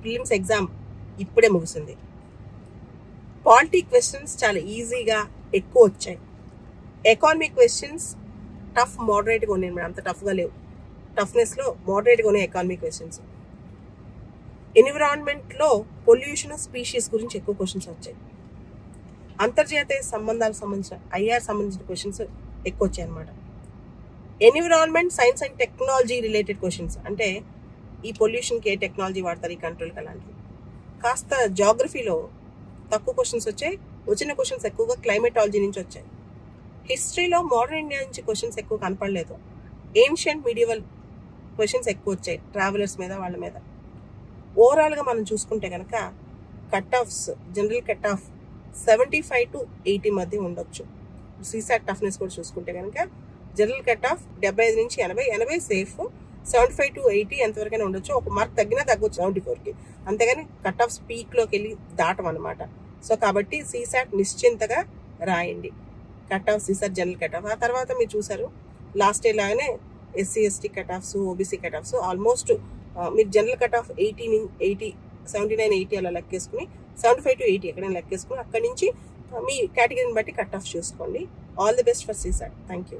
Prelims exam ఇప్పుడే ముగిసింది. Polity questions చాలా ఈజీగా ఎక్కువ వచ్చాయి. ఎకానమిక్ క్వశ్చన్స్ టఫ్ మోడరేట్గా ఉన్నాయి మేడం, అంత టఫ్గా లేవు. టఫ్నెస్లో మోడరేట్గా ఉన్నాయి ఎకానమిక్ క్వశ్చన్స్. ఎన్విరాన్మెంట్లో పొల్యూషన్, స్పీషీస్ గురించి ఎక్కువ క్వశ్చన్స్ వచ్చాయి. అంతర్జాతీయ సంబంధాలకు సంబంధించిన ఐఆర్ సంబంధించిన క్వశ్చన్స్ ఎక్కువ వచ్చాయి అనమాట. Environment, science and technology related questions, అంటే ఈ పొల్యూషన్కి ఏ టెక్నాలజీ వాడతారు, ఈ కంట్రోల్కి అలాంటివి. కాస్త జాగ్రఫీలో తక్కువ క్వశ్చన్స్ వచ్చాయి. వచ్చిన క్వశ్చన్స్ ఎక్కువగా క్లైమేటాలజీ నుంచి వచ్చాయి. హిస్టరీలో మోడర్న్ ఇండియా నుంచి క్వశ్చన్స్ ఎక్కువ కనపడలేదు. ఏన్షియంట్ మీడియవల్ క్వశ్చన్స్ ఎక్కువ వచ్చాయి, ట్రావెలర్స్ మీద, వాళ్ళ మీద. ఓవరాల్గా మనం చూసుకుంటే కనుక cut offs, general cut off 75 to 80 మధ్య ఉండొచ్చు. సీసాట్ టఫ్నెస్ కూడా చూసుకుంటే కనుక జనరల్ కట్ ఆఫ్ 75 నుంచి 80 సేఫ్, 75 to 80 ఎంతవరకైనా ఉండొచ్చు. ఒక మార్క్ తగ్గినా తగ్గొచ్చు 74కి, అంతేగాని కట్ ఆఫ్ పీక్లోకి వెళ్ళి దాటం అనమాట. సో కాబట్టి సీసాట్ నిశ్చింతగా రాయండి. Cut off CSAT general cut off. ఆ తర్వాత మీరు చూసారు లాస్ట్ ఇయర్ లాగానే SC ST cut offs, OBC cut offs almost మీరు జనరల్ కట్ ఆఫ్ 80, 79, 80 అలా లెక్కేసుకుని 75 to 80 ఎక్కడైనా లెక్కేసుకుని అక్కడి నుంచి మీ కేటగిరీని బట్టి కట్ ఆఫ్ చూసుకోండి. All the best for CSAT. Thank you.